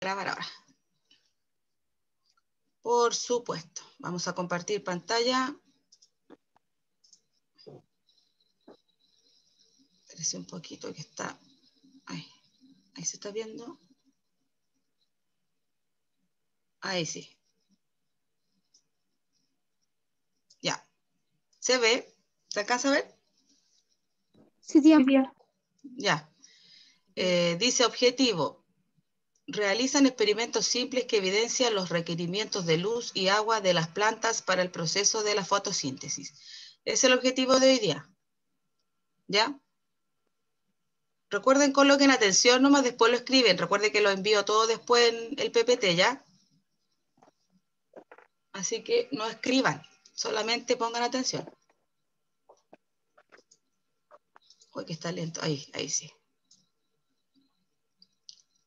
grabar ahora. Por supuesto. Vamos a compartir pantalla. Espérese un poquito que está... Ahí se está viendo. Ahí sí. Ya. ¿Se ve? ¿Se alcanza a ver? Sí, tía. Ya. Dice objetivo. Realizan experimentos simples que evidencian los requerimientos de luz y agua de las plantas para el proceso de la fotosíntesis. Es el objetivo de hoy día. ¿Ya? Recuerden, coloquen atención nomás, después lo escriben. Recuerden que lo envío todo después en el PPT, ¿ya? Así que no escriban, solamente pongan atención. Uy, que está lento. Ahí sí.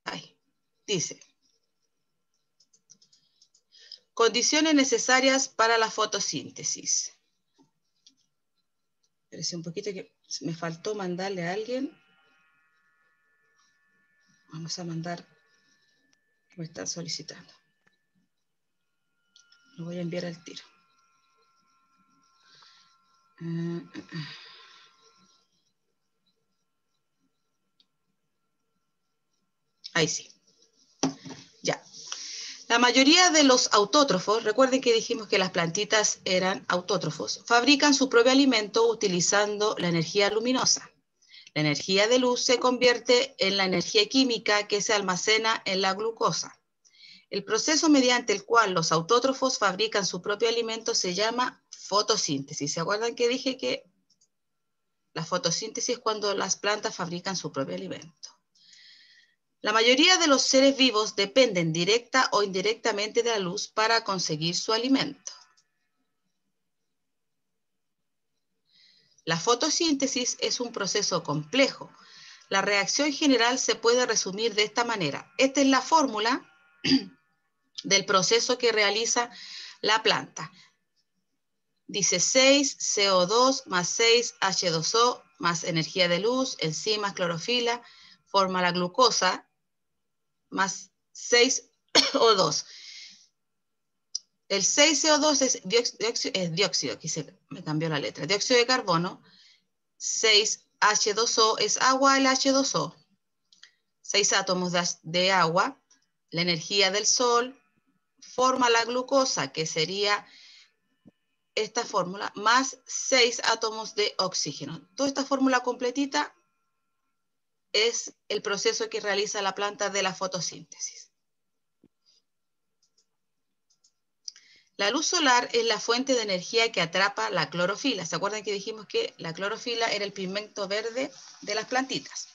Ahí. Dice. Condiciones necesarias para la fotosíntesis. Espérense un poquito que me faltó mandarle a alguien. Vamos a mandar, me están solicitando. Lo voy a enviar al tiro. Ahí sí. Ya. La mayoría de los autótrofos, recuerden que dijimos que las plantitas eran autótrofos, fabrican su propio alimento utilizando la energía luminosa. La energía de luz se convierte en la energía química que se almacena en la glucosa. El proceso mediante el cual los autótrofos fabrican su propio alimento se llama fotosíntesis. ¿Se acuerdan que dije que la fotosíntesis es cuando las plantas fabrican su propio alimento? La mayoría de los seres vivos dependen directa o indirectamente de la luz para conseguir su alimento. La fotosíntesis es un proceso complejo. La reacción general se puede resumir de esta manera. Esta es la fórmula del proceso que realiza la planta. Dice 6 CO2 más 6 H2O más energía de luz, enzimas, clorofila, forma la glucosa más 6 O2. El 6CO2 es dióxido, aquí me cambió la letra, dióxido de carbono. 6H2O es agua, el H2O. 6 átomos de agua, la energía del sol, forma la glucosa, que sería esta fórmula, más 6 átomos de oxígeno. Toda esta fórmula completita es el proceso que realiza la planta de la fotosíntesis. La luz solar es la fuente de energía que atrapa la clorofila. ¿Se acuerdan que dijimos que la clorofila era el pigmento verde de las plantitas?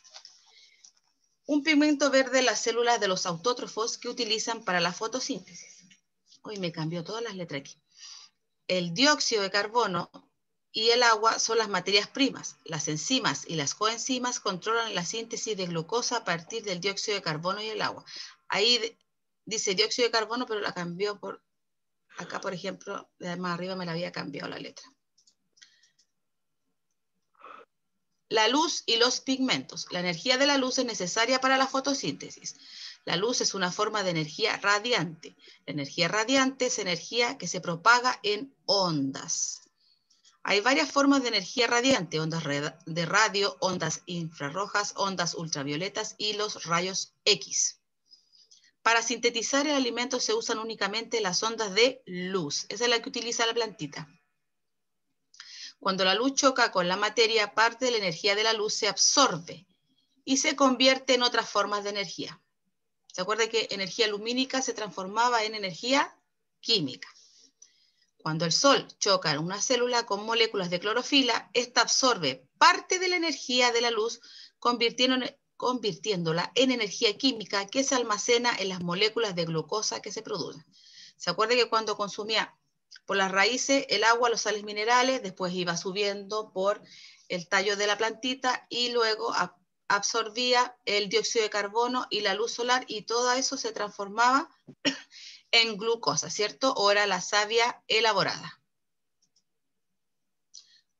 Un pigmento verde, las células de los autótrofos que utilizan para la fotosíntesis. Hoy me cambió todas las letras aquí. El dióxido de carbono y el agua son las materias primas. Las enzimas y las coenzimas controlan la síntesis de glucosa a partir del dióxido de carbono y el agua. Ahí dice dióxido de carbono, pero la cambió por... Acá, por ejemplo, más arriba me la había cambiado la letra. La luz y los pigmentos. La energía de la luz es necesaria para la fotosíntesis. La luz es una forma de energía radiante. La energía radiante es energía que se propaga en ondas. Hay varias formas de energía radiante, ondas de radio, ondas infrarrojas, ondas ultravioletas y los rayos X. Para sintetizar el alimento se usan únicamente las ondas de luz. Esa es la que utiliza la plantita. Cuando la luz choca con la materia, parte de la energía de la luz se absorbe y se convierte en otras formas de energía. ¿Se acuerda que energía lumínica se transformaba en energía química? Cuando el sol choca en una célula con moléculas de clorofila, esta absorbe parte de la energía de la luz, convirtiéndola en energía química que se almacena en las moléculas de glucosa que se producen. ¿Se acuerda que cuando consumía por las raíces el agua, los sales minerales, después iba subiendo por el tallo de la plantita y luego absorbía el dióxido de carbono y la luz solar y todo eso se transformaba en glucosa, ¿cierto? O era la savia elaborada.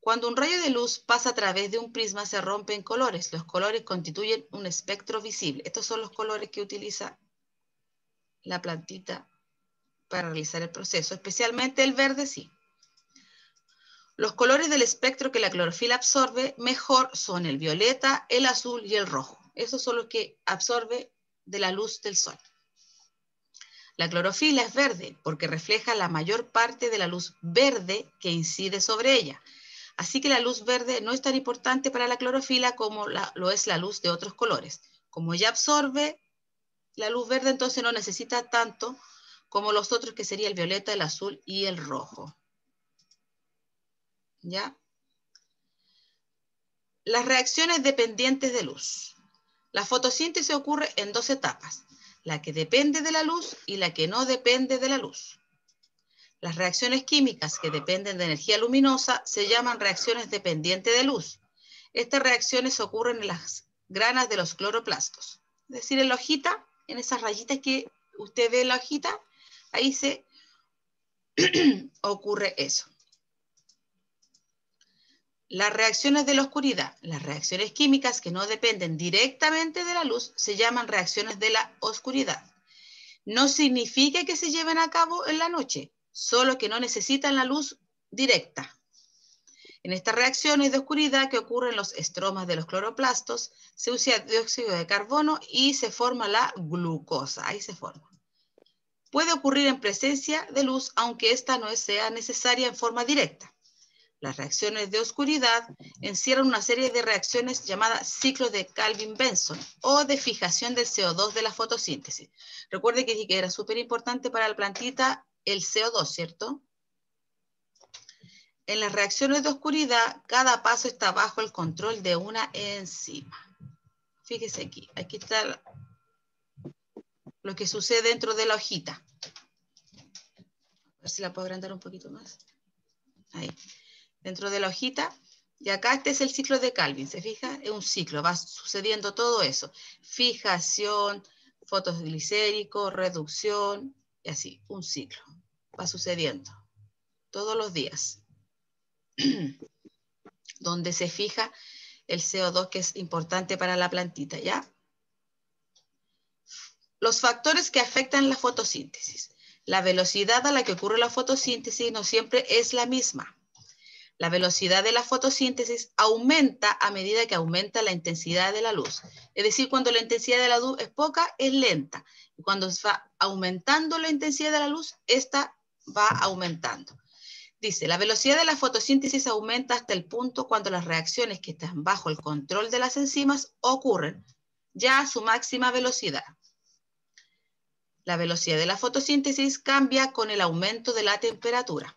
Cuando un rayo de luz pasa a través de un prisma se rompen colores. Los colores constituyen un espectro visible. Estos son los colores que utiliza la plantita para realizar el proceso, especialmente el verde sí. Los colores del espectro que la clorofila absorbe mejor son el violeta, el azul y el rojo. Esos son los que absorbe de la luz del sol. La clorofila es verde porque refleja la mayor parte de la luz verde que incide sobre ella. Así que la luz verde no es tan importante para la clorofila como lo es la luz de otros colores. Como ya absorbe la luz verde, entonces no necesita tanto como los otros, que sería el violeta, el azul y el rojo. ¿Ya? Las reacciones dependientes de luz. La fotosíntesis ocurre en dos etapas, la que depende de la luz y la que no depende de la luz. Las reacciones químicas que dependen de energía luminosa se llaman reacciones dependientes de luz. Estas reacciones ocurren en las granas de los cloroplastos. Es decir, en la hojita, en esas rayitas que usted ve en la hojita, ahí se ocurre eso. Las reacciones de la oscuridad, las reacciones químicas que no dependen directamente de la luz, se llaman reacciones de la oscuridad. No significa que se lleven a cabo en la noche, solo que no necesitan la luz directa. En estas reacciones de oscuridad que ocurren en los estromas de los cloroplastos, se usa dióxido de carbono y se forma la glucosa. Ahí se forma. Puede ocurrir en presencia de luz, aunque esta no sea necesaria en forma directa. Las reacciones de oscuridad encierran una serie de reacciones llamadas ciclos de Calvin-Benson o de fijación del CO2 de la fotosíntesis. Recuerde que dije que era súper importante para la plantita el CO2, ¿cierto? En las reacciones de oscuridad, cada paso está bajo el control de una enzima. Fíjese aquí, aquí está lo que sucede dentro de la hojita. A ver si la puedo agrandar un poquito más. Ahí. Dentro de la hojita, y acá este es el ciclo de Calvin, ¿se fija? Es un ciclo, va sucediendo todo eso. Fijación, fotoglicérico, reducción, y así, un ciclo. Va sucediendo todos los días. Donde se fija el CO2, que es importante para la plantita, ¿ya? Los factores que afectan la fotosíntesis. La velocidad a la que ocurre la fotosíntesis no siempre es la misma. La velocidad de la fotosíntesis aumenta a medida que aumenta la intensidad de la luz. Es decir, cuando la intensidad de la luz es poca, es lenta. Y cuando va aumentando la intensidad de la luz, esta va aumentando. Dice, la velocidad de la fotosíntesis aumenta hasta el punto cuando las reacciones que están bajo el control de las enzimas ocurren ya a su máxima velocidad. La velocidad de la fotosíntesis cambia con el aumento de la temperatura.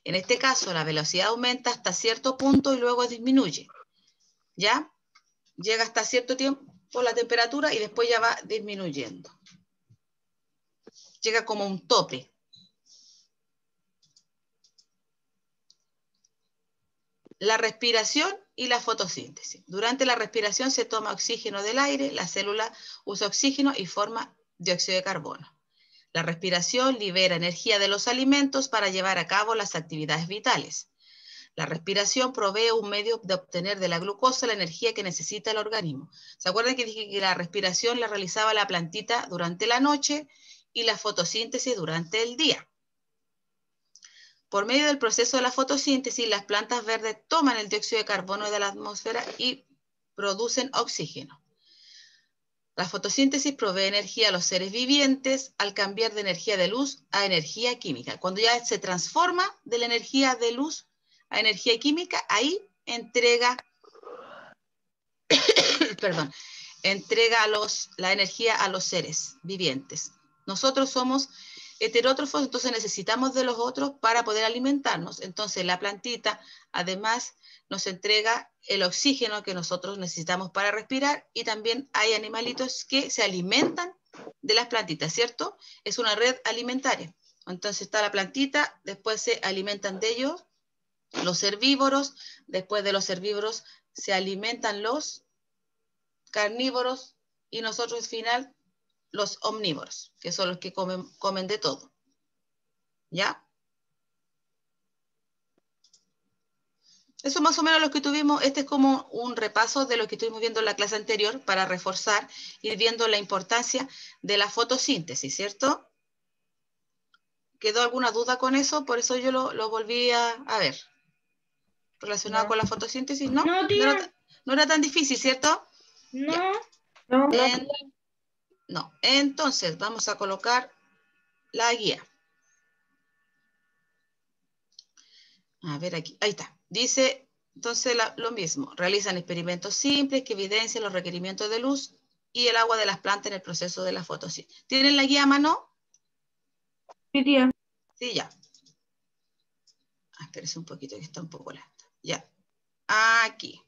En este caso, la velocidad aumenta hasta cierto punto y luego disminuye. ¿Ya? Llega hasta cierto tiempo la temperatura y después ya va disminuyendo. Llega como un tope. La respiración y la fotosíntesis. Durante la respiración se toma oxígeno del aire, la célula usa oxígeno y forma dióxido de carbono. La respiración libera energía de los alimentos para llevar a cabo las actividades vitales. La respiración provee un medio de obtener de la glucosa la energía que necesita el organismo. ¿Se acuerdan que dije que la respiración la realizaba la plantita durante la noche y la fotosíntesis durante el día? Por medio del proceso de la fotosíntesis, las plantas verdes toman el dióxido de carbono de la atmósfera y producen oxígeno. La fotosíntesis provee energía a los seres vivientes al cambiar de energía de luz a energía química. Cuando ya se transforma de la energía de luz a energía química, ahí entrega, perdón, entrega la energía a los seres vivientes. Nosotros somos heterótrofos, entonces necesitamos de los otros para poder alimentarnos. Entonces la plantita además nos entrega el oxígeno que nosotros necesitamos para respirar, y también hay animalitos que se alimentan de las plantitas, ¿cierto? Es una red alimentaria. Entonces está la plantita, después se alimentan de ellos los herbívoros, después de los herbívoros se alimentan los carnívoros y nosotros al final los omnívoros, que son los que comen de todo. ¿Ya? Eso más o menos lo que tuvimos, este es como un repaso de lo que estuvimos viendo en la clase anterior para reforzar, ir viendo la importancia de la fotosíntesis, ¿cierto? ¿Quedó alguna duda con eso? Por eso yo lo volví a ver. Relacionado No. con la fotosíntesis, ¿no? No, tía. No era tan difícil, ¿cierto? No. Ya. No. No. Entonces, vamos a colocar la guía. A ver aquí. Ahí está. Dice, entonces, lo mismo. Realizan experimentos simples que evidencian los requerimientos de luz y el agua de las plantas en el proceso de la fotosíntesis. ¿Tienen la guía a mano? Sí, tía. Sí, ya. Espérese un poquito que está un poco lenta. Ya. Aquí.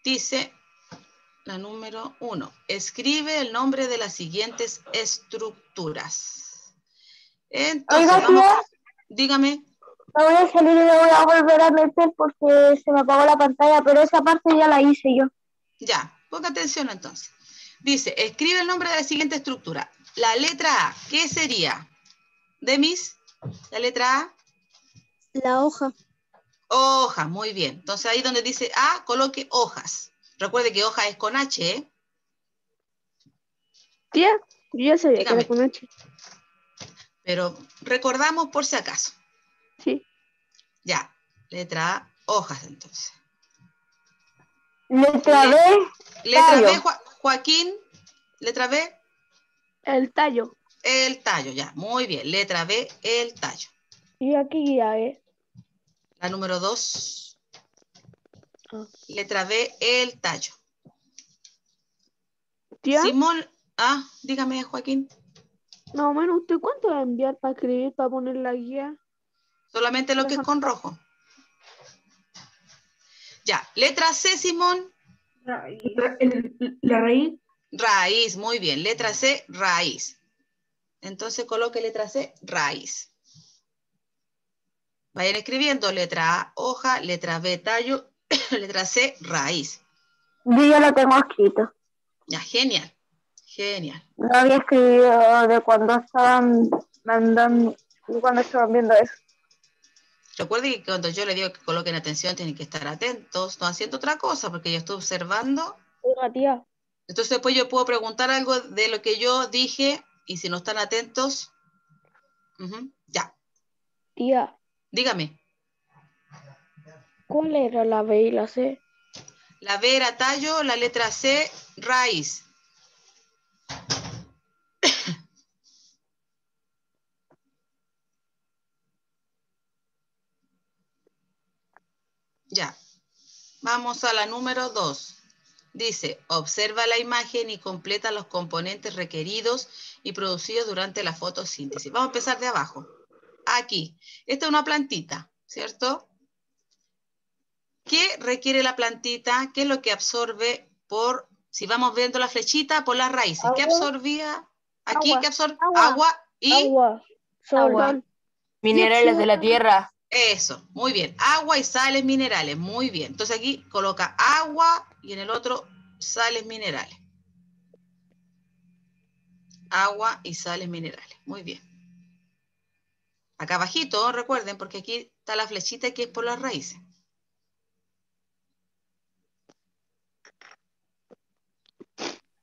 Dice la número 1. Escribe el nombre de las siguientes estructuras. Entonces, Oiga, vamos. tía, Dígame. me voy a salir y me voy a volver a meter porque se me apagó la pantalla, pero esa parte ya la hice yo. Ya, ponga atención entonces. Dice, escribe el nombre de la siguiente estructura. La letra A, ¿qué sería? ¿Demis? La letra A. La hoja. Hoja, muy bien. Entonces ahí donde dice A, coloque hojas. Recuerde que hoja es con H, ¿eh? Tía, yo ya sabía que era Dígame. con H. Pero recordamos por si acaso. Sí. Ya, letra A, hojas entonces. Letra B, Letra B, tallo. Joaquín. Letra B, El tallo. el tallo, ya. Muy bien. Letra B, el tallo. Y aquí ya es. La número 2. Ah. Letra B, el tallo. Tía, Simón, dígame, Joaquín. más o menos, ¿usted cuánto va a enviar para escribir, para poner la guía? Solamente lo que es con rojo. Ya, letra C, Simón. La raíz. Raíz, muy bien. Letra C, raíz. Entonces coloque letra C, raíz. Vayan escribiendo letra A, hoja, letra B, tallo, letra C, raíz. Yo ya lo tengo escrito. Ya, genial. Genial. No había escrito de cuando estaban mandando, cuando estaban viendo eso. Recuerden que cuando yo les digo que coloquen atención, tienen que estar atentos, no haciendo otra cosa, porque yo estoy observando. Oiga, tía. Entonces después yo puedo preguntar algo de lo que yo dije, y si no están atentos, ya. Tía, Dígame. ¿cuál era la B y la C? La B era tallo, la letra C, raíz. Ya. Vamos a la número 2. Dice, observa la imagen y completa los componentes requeridos y producidos durante la fotosíntesis. Vamos a empezar de abajo. Aquí. Esta es una plantita, ¿cierto? ¿Qué requiere la plantita? ¿Qué es lo que absorbe por, si vamos viendo la flechita, por las raíces? Agua. ¿Qué absorbía aquí? Agua. ¿Qué absorbe? Agua. Agua y... Agua. Sol. Agua. Sol. Minerales Dióxido de la tierra. Eso, muy bien. Agua y sales minerales, muy bien. Entonces aquí coloca agua y en el otro sales minerales. Agua y sales minerales, muy bien. Acá abajito, recuerden, porque aquí está la flechita que es por las raíces.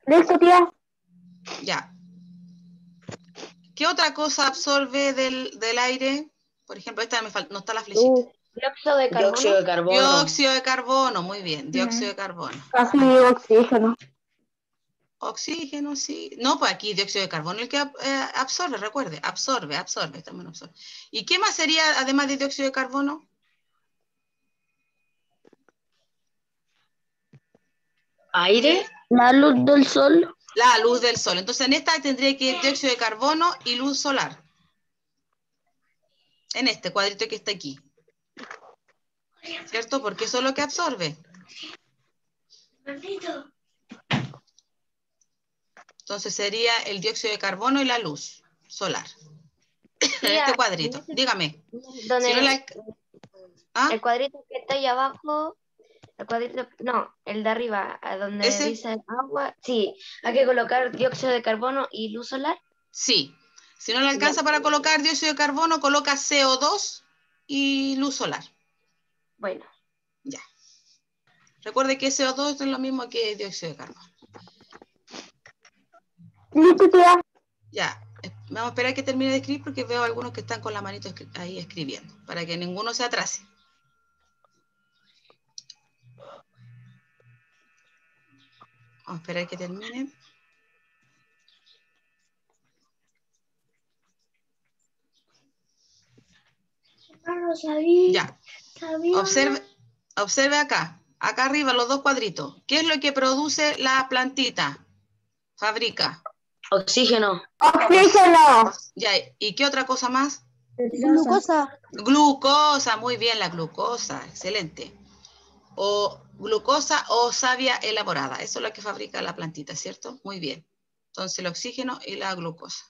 ¿Listo, tía? Ya. ¿Qué otra cosa absorbe del aire? Por ejemplo, esta no está la flechita. Dióxido de carbono. Dióxido de carbono. Dióxido de carbono, muy bien. Dióxido de carbono. Casi oxígeno. Oxígeno, sí. No, pues aquí dióxido de carbono el que absorbe, recuerde. Absorbe. También absorbe. ¿Y qué más sería además de dióxido de carbono? Aire. La luz del sol. La luz del sol. Entonces en esta tendría que ir dióxido de carbono y luz solar. En este cuadrito que está aquí. ¿Cierto? Porque eso es lo que absorbe. Entonces sería el dióxido de carbono y la luz solar. En este cuadrito. Dígame. Donde Si no el cuadrito que está ahí abajo, el cuadrito, no, el de arriba, a donde ¿Ese? dice agua, sí, hay que colocar dióxido de carbono y luz solar. Sí. Si no le alcanza para colocar dióxido de carbono, coloca CO2 y luz solar. Bueno. Ya. Recuerde que CO2 es lo mismo que dióxido de carbono. Listo, tía. Ya. Vamos a esperar que termine de escribir porque veo algunos que están con la manito ahí escribiendo, para que ninguno se atrase. Vamos a esperar que termine. No sabía. Ya. Observe acá. Acá arriba los dos cuadritos. ¿Qué es lo que produce la plantita? Fabrica. Oxígeno. Oxígeno. Ya. ¿Y qué otra cosa más? Glucosa. Glucosa. Muy bien, la glucosa. Excelente. O glucosa o savia elaborada. Eso es lo que fabrica la plantita, ¿cierto? Muy bien. Entonces el oxígeno y la glucosa.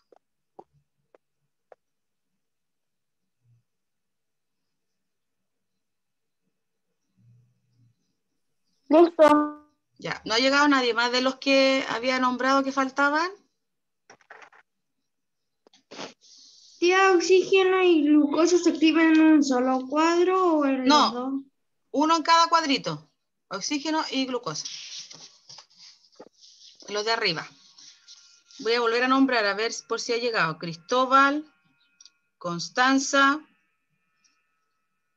Listo. Ya. ¿No ha llegado nadie más de los que había nombrado que faltaban? ¿Tía, oxígeno y glucosa se escriben en un solo cuadro o en los dos? Uno en cada cuadrito. Oxígeno y glucosa. Los de arriba. Voy a volver a nombrar a ver por si ha llegado. Cristóbal, Constanza,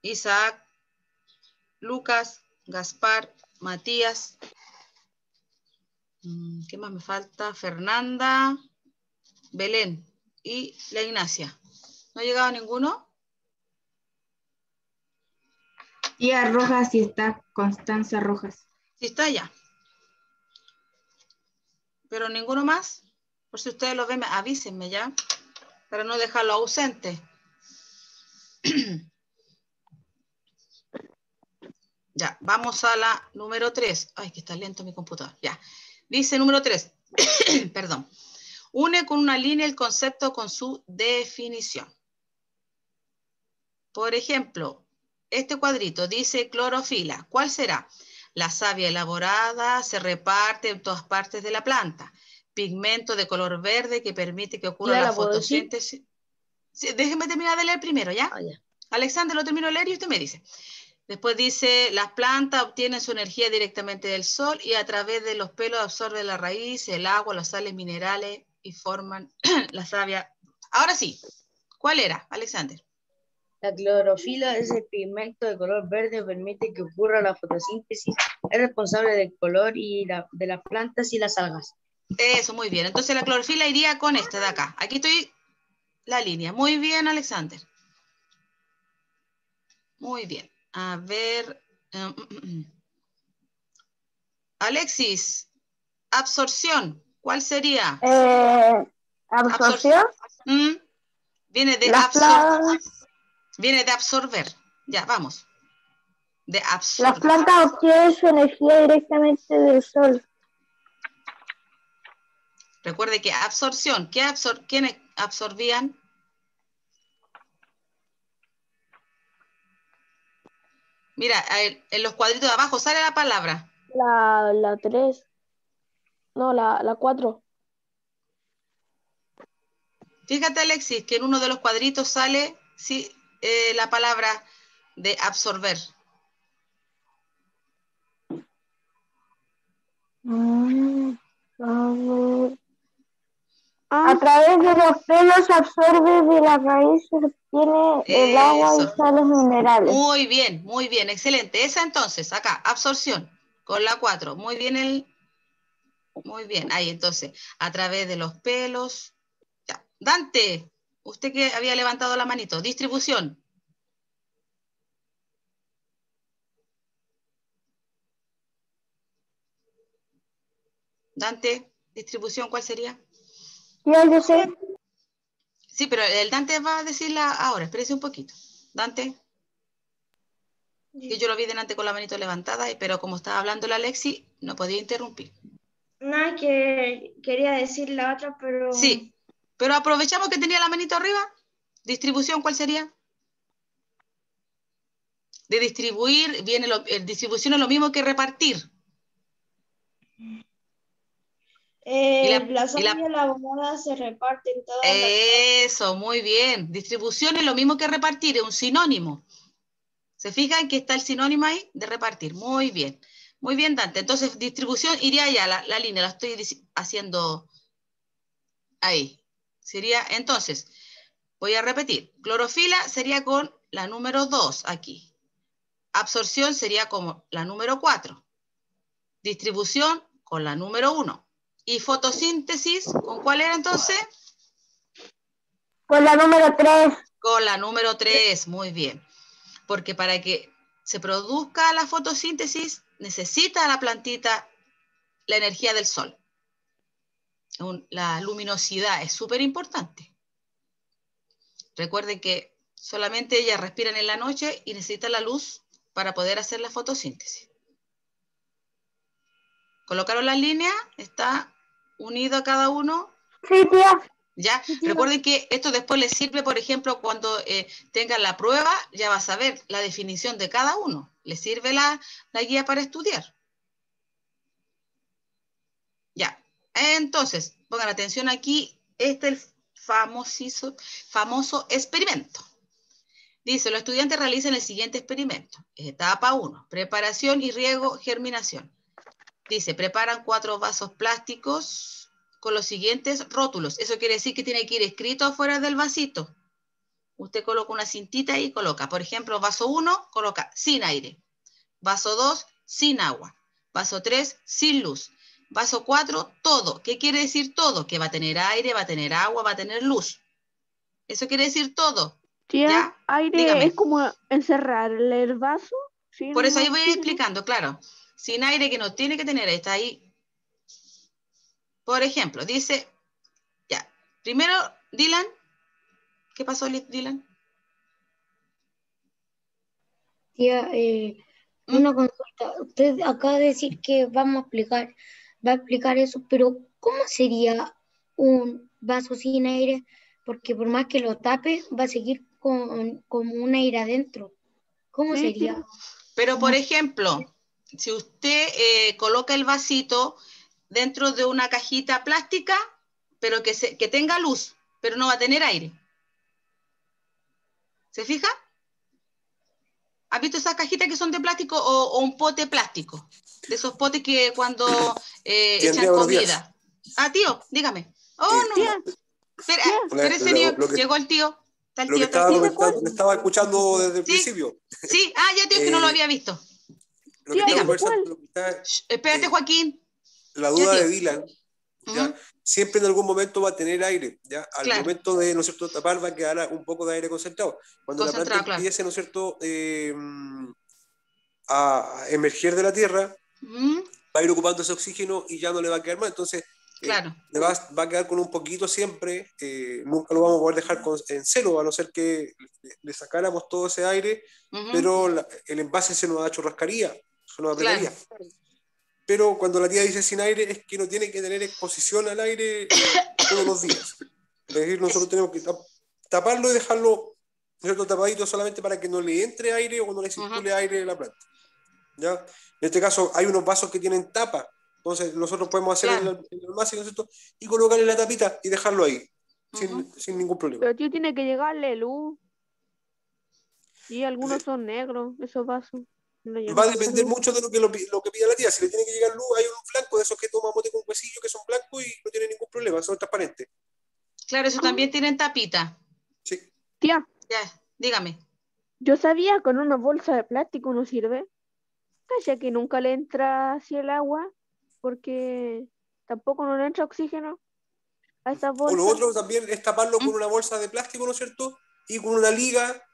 Isaac, Lucas, Gaspar, Matías. ¿Qué más me falta? Fernanda, Belén y la Ignacia. ¿No ha llegado ninguno? Tía Rojas sí está, Constanza Rojas. Sí está ya. ¿Pero ninguno más? Por si ustedes lo ven, avísenme ya, para no dejarlo ausente. Ya, vamos a la número 3. Ay, que está lento mi computador. Ya. Dice número 3. Perdón. Une con una línea el concepto con su definición. Por ejemplo, este cuadrito dice clorofila. ¿Cuál será? La savia elaborada se reparte en todas partes de la planta. Pigmento de color verde que permite que ocurra la fotosíntesis. Sí, déjeme terminar de leer primero, ¿ya? Ah, ya. Alexander, lo termino de leer y usted me dice. Después dice, las plantas obtienen su energía directamente del sol y a través de los pelos absorben la raíz, el agua, las sales minerales y forman la savia. Ahora sí, ¿cuál era, Alexander? La clorofila es el pigmento de color verde que permite que ocurra la fotosíntesis. Es responsable del color de las plantas y las algas. Eso, muy bien. Entonces la clorofila iría con esta de acá. Aquí estoy la línea. Muy bien, Alexander. Muy bien. A ver. Alexis, absorción. ¿Cuál sería? Absorción. Viene de Viene de absorber. Ya, vamos. De absorber. Las plantas obtienen su energía directamente del sol. Recuerde que absorción. ¿Quiénes absorbían? Mira, en los cuadritos de abajo sale la palabra. La 3. No, la 4. Fíjate, Alexis, que en uno de los cuadritos sale la palabra de absorber. A través de los pelos absorbe de la raíz, obtiene el agua y sales minerales. Muy bien, excelente. Esa entonces, acá, absorción, con la 4. Muy bien, muy bien. Ahí entonces, a través de los pelos. Ya. Dante, usted que había levantado la manito, distribución. Dante, distribución, ¿cuál sería? Yo sé. Sí, pero el Dante va a decirla ahora, espérese un poquito. Dante. Que yo lo vi delante con la manito levantada, pero como estaba hablando la Alexi, no podía interrumpir. No, que quería decir la otra, pero... Sí, pero aprovechamos que tenía la manito arriba. Distribución, ¿cuál sería? De distribuir, distribución es lo mismo que repartir. La savia elaborada se reparte en todas las partes. Eso, muy bien. Distribución es lo mismo que repartir, es un sinónimo. ¿Se fijan que está el sinónimo ahí de repartir? Muy bien. Muy bien, Dante. Entonces, distribución iría ya, la línea, la estoy haciendo ahí. Sería, entonces, voy a repetir. Clorofila sería con la número 2 aquí. Absorción sería como la número 4. Distribución con la número 1. Y fotosíntesis, ¿con cuál era entonces? Con la número 3. Con la número 3, muy bien. Porque para que se produzca la fotosíntesis, necesita la plantita la energía del sol. La luminosidad es súper importante. Recuerden que solamente ellas respiran en la noche y necesitan la luz para poder hacer la fotosíntesis. ¿Colocaron las líneas? ¿Está unido a cada uno? Sí, tía. ¿Ya? Recuerden que esto después les sirve, por ejemplo, cuando tengan la prueba, ya vas a ver la definición de cada uno. Les sirve la guía para estudiar. Ya. Entonces, pongan atención aquí. Este es el famoso experimento. Dice, los estudiantes realizan el siguiente experimento. Etapa 1, preparación y riego, germinación. Dice, preparan 4 vasos plásticos con los siguientes rótulos. Eso quiere decir que tiene que ir escrito afuera del vasito. Usted coloca una cintita y coloca, por ejemplo, vaso 1, coloca sin aire. Vaso 2, sin agua. Vaso 3, sin luz. Vaso 4, todo. ¿Qué quiere decir todo? Que va a tener aire, va a tener agua, va a tener luz. Eso quiere decir todo. Tía, ¿Ya? aire Dígame. es como encerrarle el vaso. ¿Sí? Por eso ahí voy explicando, claro. Sin aire que no tiene que tener, está ahí. Por ejemplo, dice, ya, primero, Dylan. ¿Qué pasó, Dylan? Tía, una consulta. Usted acaba de decir que va a explicar eso, pero ¿cómo sería un vaso sin aire? Porque por más que lo tape, va a seguir con un aire adentro. ¿Cómo Sí, sería? tía. Pero, por ejemplo, si usted coloca el vasito dentro de una cajita plástica, pero que tenga luz, pero no va a tener aire. ¿Se fija? ¿Has visto esas cajitas que son de plástico o un pote plástico? De esos potes que cuando echan comida. Ah, tío, dígame. Oh, no. Tía, Espera, señor. Llegó el tío. Está el Lo tío. que estaba escuchando desde el principio. Sí, ya, tío, que no lo había visto. Lo que Dígame. espérate, Joaquín. La duda de Dylan, ¿ya? Siempre en algún momento va a tener aire, ¿ya? Al momento de, ¿no es cierto?, tapar va a quedar un poco de aire concentrado. Cuando la planta empiece, ¿no es cierto?, a emerger de la tierra, va a ir ocupando ese oxígeno y ya no le va a quedar más. Entonces, va a quedar con un poquito siempre, nunca lo vamos a poder dejar en cero, a no ser que le sacáramos todo ese aire, pero el envase se nos churrascaría, se nos apretaría. Pero cuando la tía dice sin aire, es que no tiene que tener exposición al aire todos los días. Es decir, nosotros tenemos que taparlo y dejarlo, ¿cierto?, tapadito solamente para que no le entre aire o no le circule aire a la planta. ¿Ya? En este caso hay unos vasos que tienen tapa, entonces nosotros podemos hacer el envase, ¿no es cierto?, y colocarle la tapita y dejarlo ahí, sin ningún problema. Pero tío, tiene que llegarle luz. Y algunos son negros, esos vasos. Va a depender mucho de lo que pida la tía. Si le tiene que llegar luz, hay un blanco de esos que toma mote con huesillo que son blancos y no tienen ningún problema, son transparentes. Claro, eso también tienen tapita. Sí. Tía. Ya, dígame. Yo sabía con una bolsa de plástico no sirve. Calla que nunca le entra así el agua, porque tampoco no le entra oxígeno a estas bolsas. O lo otro también es taparlo con una bolsa de plástico, ¿no es cierto? Y con una liga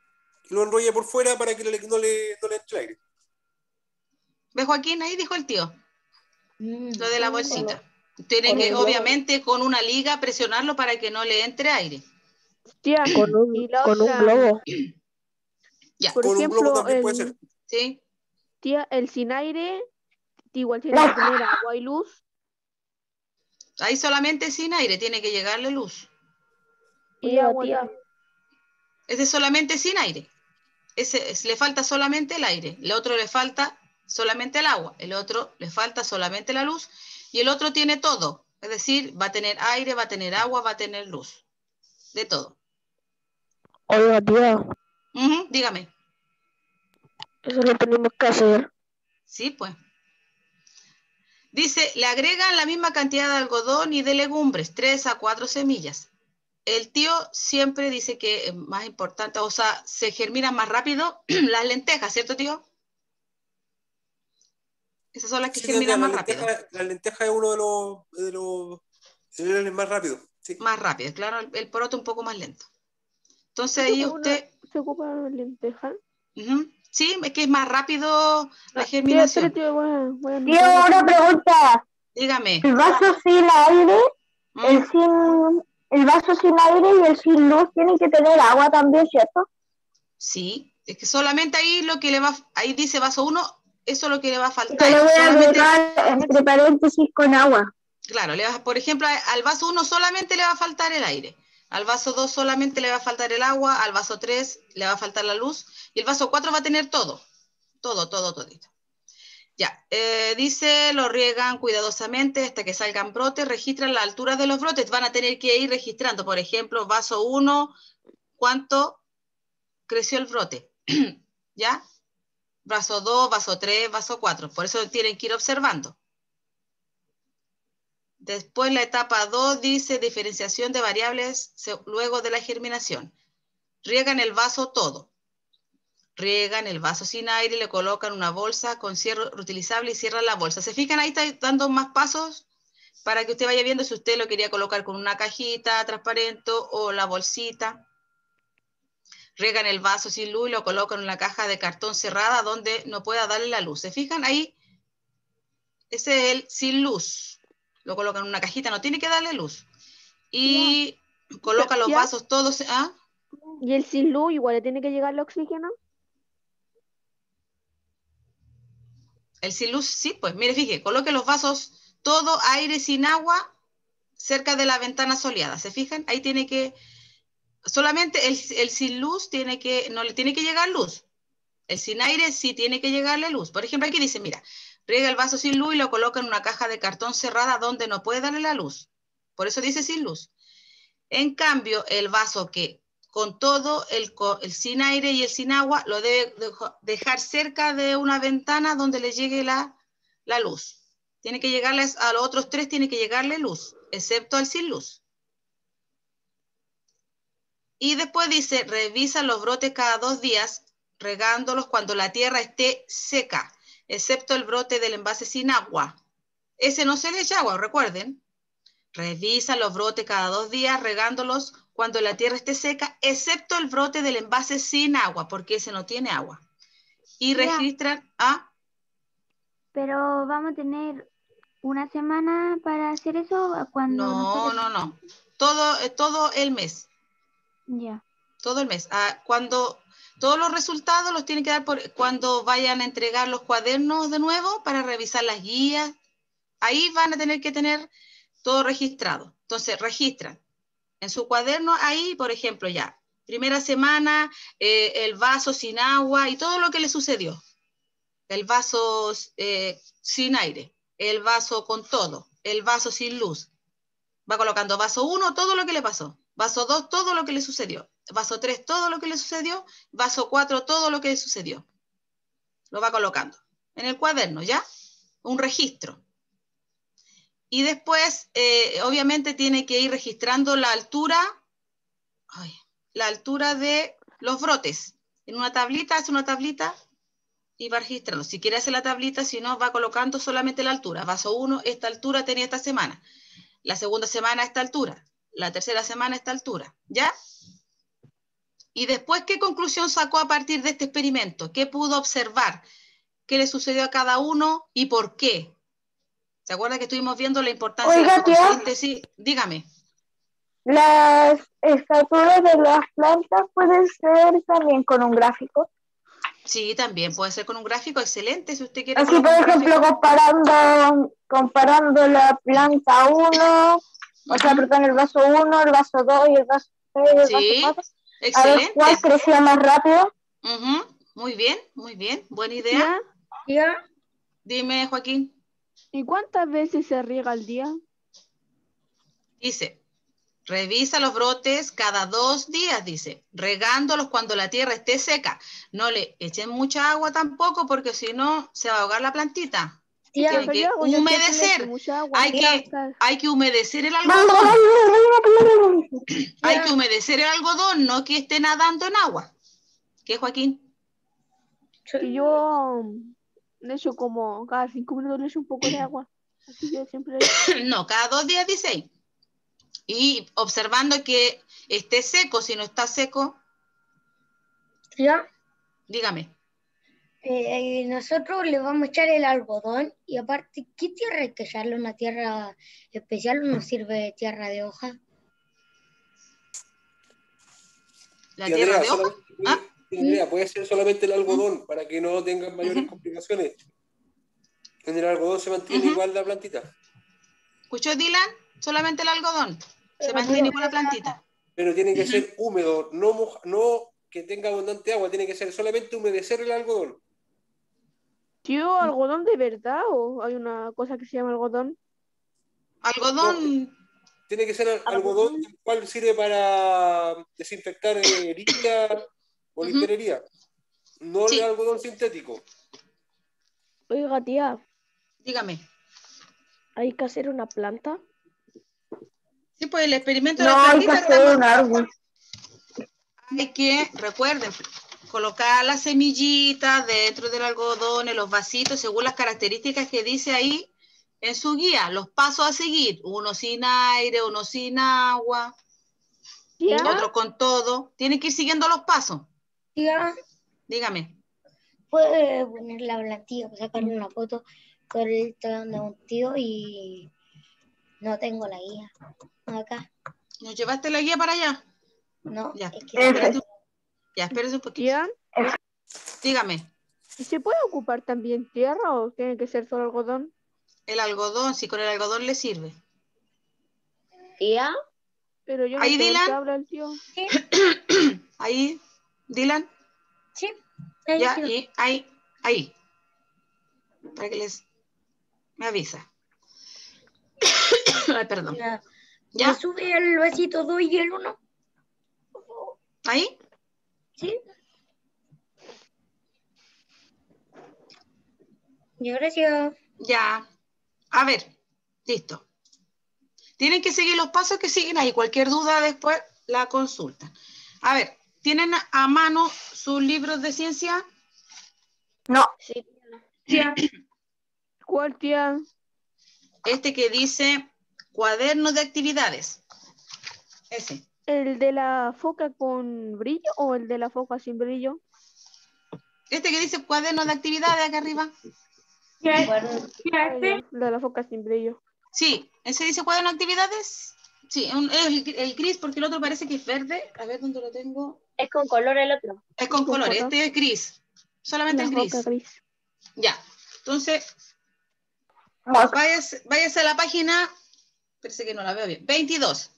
que lo enrolla por fuera para que no le entre aire. ¿Ves, Joaquín? Ahí dijo el tío. Lo de la bolsita. Tiene que, obviamente, con una liga presionarlo para que no le entre aire. Tía, con un globo. Ya. Por ejemplo, un globo también puede ser. Sí. Tía, el sin aire igual tiene que tener agua y luz. Ahí solamente sin aire, tiene que llegarle luz. Y agua, tía. Ese es solamente sin aire. Le falta solamente el aire. El otro le falta solamente el agua. El otro le falta solamente la luz. Y el otro tiene todo. Es decir, va a tener aire, va a tener agua, va a tener luz. De todo. Oiga, tía. Dígame. Eso lo tenemos que hacer. Sí, pues. Dice, le agregan la misma cantidad de algodón y de legumbres, 3 a 4 semillas. El tío siempre dice que es más importante, o sea, se germinan más rápido las lentejas, ¿cierto, tío? Esas son las que germinan más rápido. La lenteja es uno de los cereales más rápidos. Sí. Más rápido, claro, el poroto un poco más lento. Entonces ahí usted... ¿Se ocupa la lenteja? Sí, es que es más rápido la germinación. Tío, una pregunta. Dígame. El vaso sin aire, el vaso sin aire y el sin luz tienen que tener agua también, ¿cierto? Sí, es que solamente ahí lo que le va, ahí dice vaso 1, eso es lo que le va a faltar. Yo lo voy a agregar entre paréntesis con agua. Claro, por ejemplo, al vaso 1 solamente le va a faltar el aire. Al vaso 2 solamente le va a faltar el agua, al vaso 3 le va a faltar la luz, y el vaso 4 va a tener todo, todito. Ya, dice, lo riegan cuidadosamente hasta que salgan brotes, registran la altura de los brotes, van a tener que ir registrando, por ejemplo, vaso 1, ¿cuánto creció el brote? ¿Ya? Vaso 2, vaso 3, vaso 4, por eso tienen que ir observando. Después la etapa 2 dice diferenciación de variables luego de la germinación. Riegan el vaso todo. Riegan el vaso sin aire, le colocan una bolsa con cierre reutilizable y cierran la bolsa. ¿Se fijan? Ahí está dando más pasos para que usted vaya viendo si usted lo quería colocar con una cajita transparente o la bolsita. Riegan el vaso sin luz y lo colocan en una caja de cartón cerrada donde no pueda darle la luz. ¿Se fijan? Ahí, ese es el sin luz. Lo colocan en una cajita, no tiene que darle luz. Y coloca los vasos todos. ¿Ah? ¿Y el sin luz igual le tiene que llegar el oxígeno? El sin luz, sí, pues mire, fíjese, coloque los vasos todo aire sin agua cerca de la ventana soleada. ¿Se fijan? Ahí tiene que, solamente el sin luz tiene que, no le tiene que llegar luz. El sin aire sí tiene que llegarle luz. Por ejemplo, aquí dice, mira, riega el vaso sin luz y lo coloca en una caja de cartón cerrada donde no puede darle la luz. Por eso dice sin luz. En cambio, el vaso que con todo el sin aire y el sin agua lo debe dejar cerca de una ventana donde le llegue la luz. Tiene que llegarles a los otros 3, tiene que llegarle luz, excepto al sin luz. Y después dice, revisa los brotes cada 2 días, regándolos cuando la tierra esté seca, excepto el brote del envase sin agua. Ese no se le echa agua, recuerden. Revisa los brotes cada 2 días, regándolos cuando la tierra esté seca, excepto el brote del envase sin agua, porque ese no tiene agua. Y registran Pero vamos a tener una semana para hacer eso cuando No. Todo el mes. Ya. Todo el mes. Cuando todos los resultados los tienen que dar cuando vayan a entregar los cuadernos de nuevo para revisar las guías. Ahí van a tener que tener todo registrado. Entonces, registran en su cuaderno ahí, por ejemplo, ya, primera semana, el vaso sin agua y todo lo que le sucedió. El vaso sin aire, el vaso con todo, el vaso sin luz. Va colocando vaso 1, todo lo que le pasó. Vaso 2, todo lo que le sucedió. Vaso 3, todo lo que le sucedió. Vaso 4, todo lo que le sucedió. Lo va colocando en el cuaderno, ¿ya? Un registro. Y después, obviamente, tiene que ir registrando la altura de los brotes. En una tablita, hace una tablita y va registrando. Si quiere hacer la tablita, si no, va colocando solamente la altura. Vaso 1, esta altura tenía esta semana. La segunda semana, esta altura. La tercera semana, esta altura. ¿Ya? Y después, ¿qué conclusión sacó a partir de este experimento? ¿Qué pudo observar? ¿Qué le sucedió a cada uno y por qué? ¿Se acuerda que estuvimos viendo la importancia de la fotosíntesis? Dígame. Las estaturas de las plantas pueden ser también con un gráfico. Sí, también puede ser con un gráfico, excelente, si usted quiere. Así, por ejemplo, comparando la planta 1, o sea, perdón, el vaso 1, el vaso 2 y el vaso 3 y el vaso 4. Excelente. A ver cuál crecía más rápido. Muy bien, buena idea. ¿Ya? Dime, Joaquín. ¿Y cuántas veces se riega al día? Dice, Revisa los brotes cada 2 días, dice, regándolos cuando la tierra esté seca. No le echen mucha agua tampoco porque si no se va a ahogar la plantita. Tiene que humedecer. Hay que humedecer el algodón. Hay que humedecer el algodón, no que esté nadando en agua. ¿Qué, Joaquín? Que yo le echo como cada 5 minutos le echo un poco de agua. Así yo siempre No, cada 2 días dice. Y observando que esté seco, si no está seco. ¿Ya? Dígame. Nosotros le vamos a echar el algodón y aparte, ¿qué tierra hay que echarle? ¿Una tierra especial o nos sirve tierra de hoja? ¿La tierra de hoja? Puede ser solamente el algodón para que no tengan mayores complicaciones. En el algodón se mantiene igual la plantita. ¿Escuchó, Dylan? Solamente el algodón. Se mantiene igual la plantita. Pero tiene que ser húmedo, no que tenga abundante agua, tiene que ser solamente humedecer el algodón. ¿Tío, algodón de verdad o hay una cosa que se llama algodón? Algodón. No, tiene que ser algodón, el cual sirve para desinfectar heridas o limpiar. No el algodón sintético. Oiga, tía. Dígame. ¿Hay que hacer una planta? Sí, pues el experimento de la plantita. No, hay que hacer un árbol. Hay que, recuerden, colocar las semillitas dentro del algodón, en los vasitos, según las características que dice ahí en su guía, los pasos a seguir, uno sin aire, uno sin agua, otro con todo. Tienen que ir siguiendo los pasos. Tía. Dígame. Puede poner la plantilla, sacarle una foto, que estoy dando a un tío y no tengo la guía. Acá. ¿Nos llevaste la guía para allá? No. Ya, espérese un poquito. ¿Ya? Dígame. ¿Y se puede ocupar también tierra o tiene que ser solo algodón? El algodón, si con el algodón le sirve. ¿Tía? Pero yo no ¿Ahí, sé Dylan? qué habla el tío. ¿Sí? ¿Ahí, Dylan? Sí. Ahí, ya, tío. y ahí. Para que me avisa. Ay, perdón. ¿Ya? ¿Me sube el vasito 2 y el 1? ¿Ahí? Sí. Ya, gracias. Ya. A ver, listo. Tienen que seguir los pasos que siguen ahí. Cualquier duda después la consultan. A ver, ¿tienen a mano sus libros de ciencia? No. Sí. Tía. ¿Cuál, tía? Este que dice cuaderno de actividades. Ese. ¿El de la foca con brillo o el de la foca sin brillo? Este que dice cuaderno de actividades acá arriba. El de la foca sin brillo. Sí, ese dice cuaderno de actividades. Sí, el gris porque el otro parece que es verde. A ver dónde lo tengo. Es con color el otro. Es con color. Este es gris. Solamente el gris. Ya. Entonces, váyase a la página. Parece que no la veo bien. 22.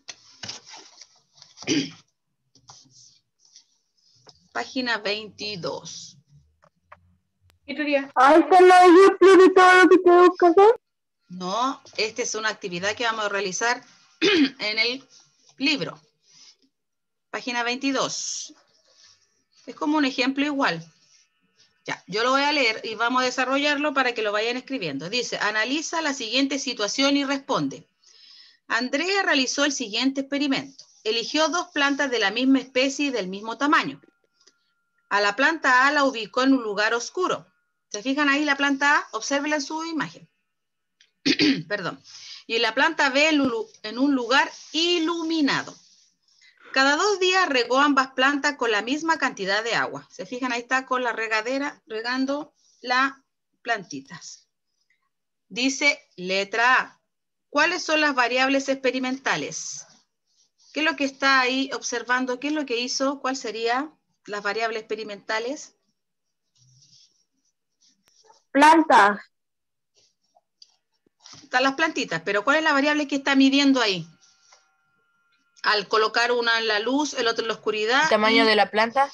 Página 22. ¿Y tu día? Ahí está el ejemplo de todo lo que tengo que hacer. No, esta es una actividad que vamos a realizar en el libro. Página 22. Es como un ejemplo igual. Ya, yo lo voy a leer y vamos a desarrollarlo para que lo vayan escribiendo. Dice, analiza la siguiente situación y responde. Andrea realizó el siguiente experimento. Eligió 2 plantas de la misma especie y del mismo tamaño. A la planta A la ubicó en un lugar oscuro. ¿Se fijan ahí la planta A? Obsérvenla en su imagen. Perdón. Y la planta B en un lugar iluminado. Cada 2 días regó ambas plantas con la misma cantidad de agua. ¿Se fijan? Ahí está con la regadera regando las plantitas. Dice letra A. ¿Cuáles son las variables experimentales? ¿Qué es lo que está ahí observando? ¿Qué es lo que hizo? ¿Cuál sería las variables experimentales? Plantas. Están las plantitas, pero ¿cuál es la variable que está midiendo ahí? Al colocar una en la luz, el otro en la oscuridad. ¿El tamaño de la planta?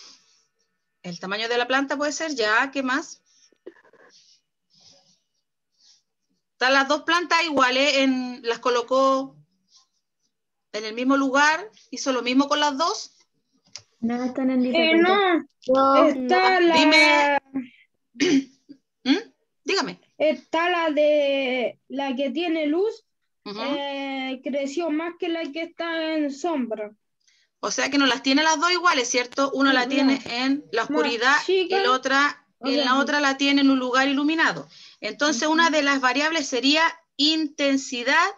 El tamaño de la planta puede ser, ya, ¿qué más? Están las 2 plantas iguales, las colocó en el mismo lugar, hizo lo mismo con las dos. No, están en diferentes. No, está la... Dime. Dígame. Está la de la que tiene luz, creció más que la que está en sombra. O sea que no las tiene las dos iguales, ¿cierto? Una la tiene en la oscuridad y la otra, otra la tiene en un lugar iluminado. Entonces, una de las variables sería intensidad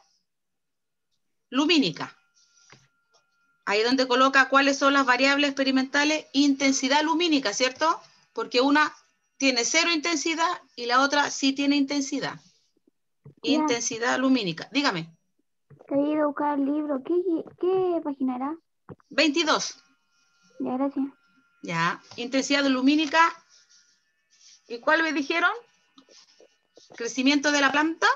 lumínica. Ahí donde coloca cuáles son las variables experimentales, intensidad lumínica, ¿cierto? Porque una tiene 0 intensidad y la otra sí tiene intensidad. Intensidad lumínica. Dígame. Te he ido a buscar el libro. ¿Qué página era? 22. Ya, gracias. Ya. Intensidad lumínica. ¿Y cuál me dijeron? Crecimiento de la planta.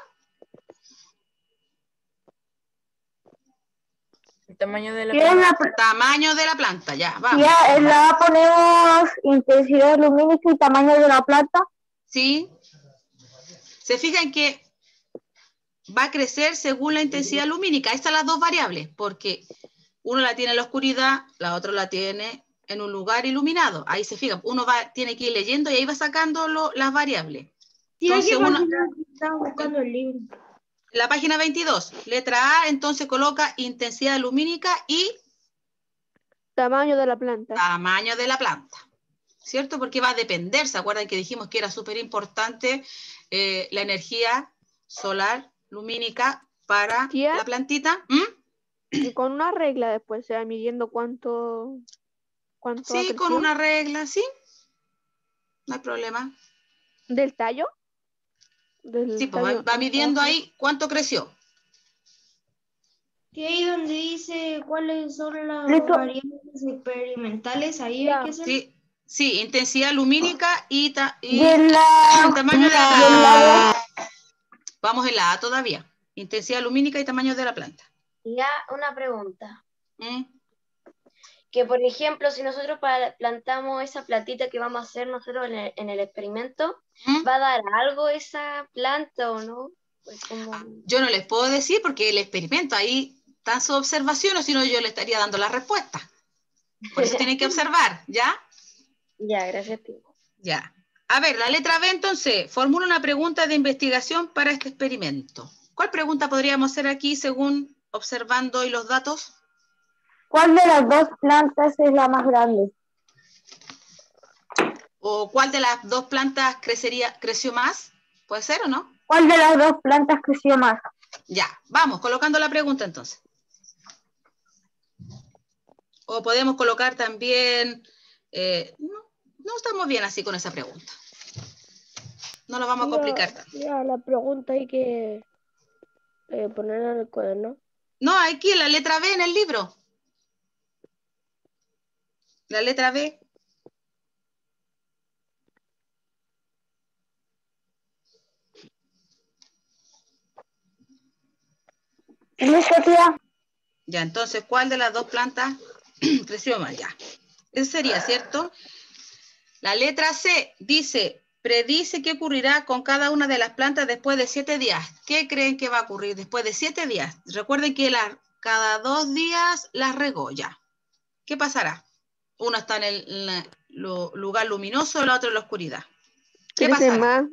El tamaño de la planta. Tamaño de la planta, ya, vamos. Ya, en la ponemos intensidad lumínica y tamaño de la planta. Sí. Se fijan que va a crecer según la intensidad lumínica. Estas son las dos variables, porque uno la tiene en la oscuridad, la otra la tiene en un lugar iluminado. Ahí se fijan, uno tiene que ir leyendo y ahí va sacando las variables. Entonces, Estaba buscando el libro. La página 22, letra A, entonces coloca intensidad lumínica y tamaño de la planta. Tamaño de la planta, ¿cierto? Porque va a depender, ¿se acuerdan que dijimos que era súper importante la energía solar lumínica para la plantita? Y con una regla después, o sea, midiendo cuánto sí, con una regla, sí. No hay problema. ¿Del tallo? Sí, pues va midiendo ahí cuánto creció. Y ahí donde dice cuáles son las variables experimentales, ahí hay que hacer. Sí, intensidad lumínica y el tamaño de la planta. Vamos en la A todavía. Intensidad lumínica y tamaño de la planta. Ya, una pregunta. Que, por ejemplo, si nosotros plantamos esa plantita que vamos a hacer nosotros en el experimento, ¿va a dar algo esa planta o no? Pues yo no les puedo decir porque el experimento ahí están sus observaciones, si no yo le estaría dando la respuesta. Por eso tienen que observar, ¿ya? Ya, gracias. Ya. A ver, la letra B entonces, formula una pregunta de investigación para este experimento. ¿Cuál pregunta podríamos hacer aquí según observando hoy los datos? ¿Cuál de las dos plantas es la más grande? ¿O cuál de las dos plantas creció más? ¿Puede ser o no? ¿Cuál de las dos plantas creció más? Ya, vamos, colocando la pregunta entonces. O podemos colocar también... no estamos bien así con esa pregunta. No lo vamos a complicar tanto. Ya, la pregunta hay que ponerla en el cuaderno. No, aquí en la letra B en el libro. La letra B. Ya, entonces, ¿cuál de las dos plantas creció más? Ya. Eso sería, ¿cierto? La letra C dice, predice qué ocurrirá con cada una de las plantas después de 7 días. ¿Qué creen que va a ocurrir después de 7 días? Recuerden que cada 2 días las regó ya. ¿Qué pasará? Uno está en el lugar luminoso, el otro en la oscuridad. ¿Qué pasará?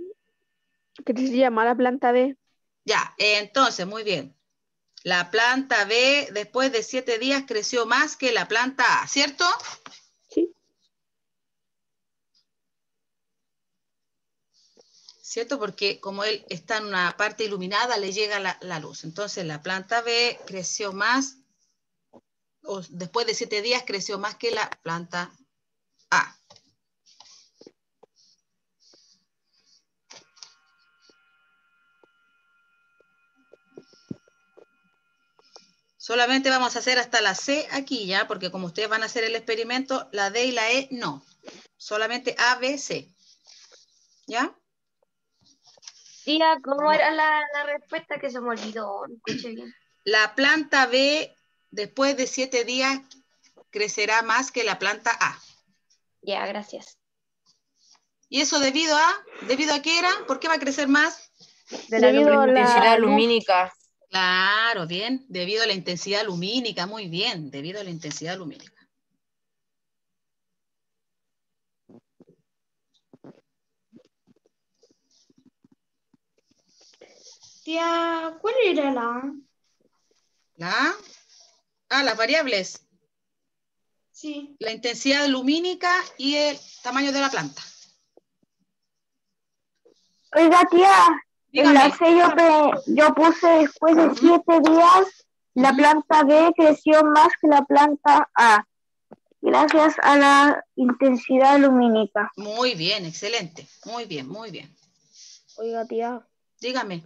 ¿Qué se llama la planta B? Ya, entonces, muy bien. La planta B después de 7 días creció más que la planta A, ¿cierto? Sí. ¿Cierto? Porque como él está en una parte iluminada, le llega la luz. Entonces, la planta B creció más, o después de 7 días creció más que la planta A. Solamente vamos a hacer hasta la C aquí, ¿ya? Porque como ustedes van a hacer el experimento, la D y la E no. Solamente A, B, C. ¿Ya? Tía, ¿cómo era la respuesta que se me olvidó? No escuché bien. La planta B, después de 7 días, crecerá más que la planta A. Ya, gracias. ¿Y eso debido a qué era? ¿Por qué va a crecer más? Debido a la intensidad lumínica. Claro, bien, debido a la intensidad lumínica, muy bien, debido a la intensidad lumínica. Tía, ¿cuál era la A? ¿La A? Ah, las variables. Sí. La intensidad lumínica y el tamaño de la planta. Oiga, tía, en la Dígame. C yo puse después de 7 días, la planta B creció más que la planta A, gracias a la intensidad lumínica. Muy bien, excelente. Muy bien, muy bien. Oiga, tía. Dígame.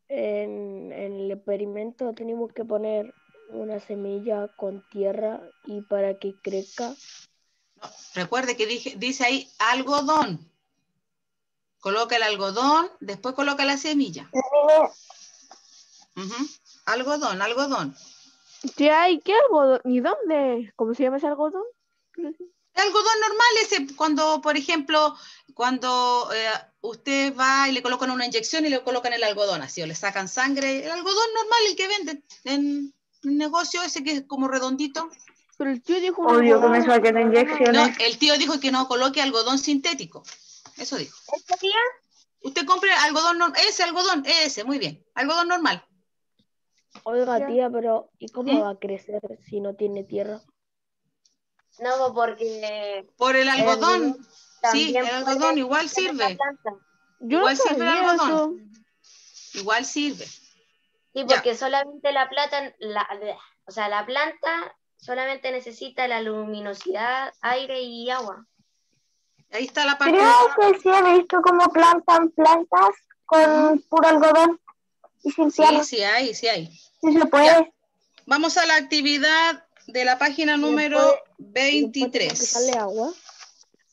En el experimento tenemos que poner una semilla con tierra y para que crezca. No, recuerde que dice ahí algodón. Coloca el algodón, después coloca la semilla. Algodón, algodón. Tía, ¿y qué algodón? ¿Y dónde? ¿Cómo se llama ese algodón? El algodón normal ese, cuando, por ejemplo, cuando usted va y le colocan una inyección y le colocan el algodón así, o le sacan sangre, el algodón normal, el que venden en el negocio ese que es como redondito. Pero el tío dijo Obvio que me saquen inyecciones. No, el tío dijo que no coloque algodón sintético. Eso dijo. ¿Este día? Usted compre algodón, ese, muy bien, algodón normal. Oiga, tía, pero ¿y cómo va a crecer si no tiene tierra? No, porque... Por el algodón. Sí, el algodón igual puede sirve. Yo igual no sirve el sabía algodón. eso. Igual sirve. Sí, porque solamente la planta, la planta solamente necesita la luminosidad, aire y agua. Ahí está la parte. Creo que sí he visto cómo plantan plantas con puro algodón y sin tierra. Sí, hay. Sí se puede. Ya. Vamos a la actividad de la página número 23. ¿Tiene que echarle agua?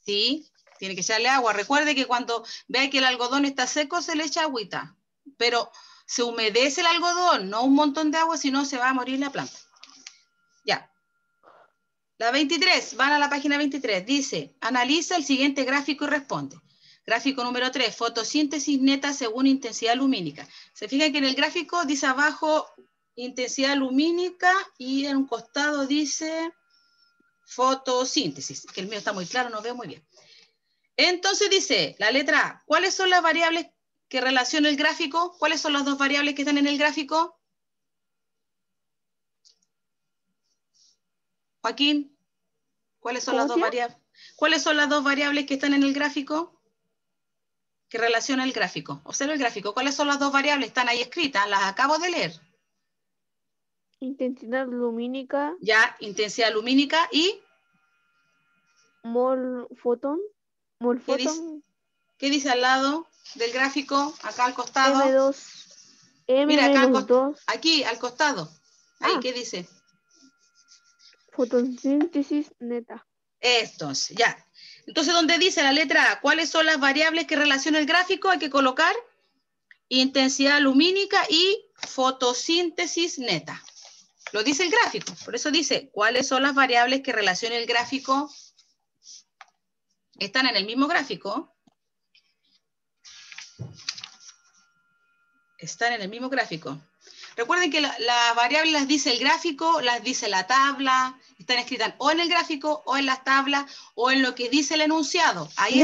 Sí, tiene que echarle agua. Recuerde que cuando vea que el algodón está seco, se le echa agüita. Pero se humedece el algodón, no un montón de agua, si no se va a morir la planta. Ya. La 23, van a la página 23. Dice, analiza el siguiente gráfico y responde. Gráfico número 3, fotosíntesis neta según intensidad lumínica. Se fijan que en el gráfico dice abajo intensidad lumínica y en un costado dice fotosíntesis, que el mío está muy claro, no veo muy bien. Entonces dice, la letra A, ¿cuáles son las variables que relaciona el gráfico? ¿Cuáles son las dos variables que están en el gráfico? Joaquín, ¿cuáles son las dos variables? ¿Cuáles son las dos variables que están en el gráfico? Que relaciona el gráfico. Observa el gráfico. ¿Cuáles son las dos variables? Están ahí escritas, las acabo de leer. Intensidad lumínica. Ya, intensidad lumínica y... Mol fotón. ¿Qué dice al lado del gráfico? Acá al costado. M2. Mira, acá al costado. Aquí, al costado. Ahí, ¿qué dice? Fotosíntesis neta. Entonces, ya. Entonces, donde dice la letra A, ¿cuáles son las variables que relaciona el gráfico? Hay que colocar intensidad lumínica y fotosíntesis neta. Lo dice el gráfico. Por eso dice, ¿cuáles son las variables que relaciona el gráfico? Están en el mismo gráfico. Están en el mismo gráfico. Recuerden que las variables las dice el gráfico, las dice la tabla, están escritas o en el gráfico, o en las tablas, o en lo que dice el enunciado. Ahí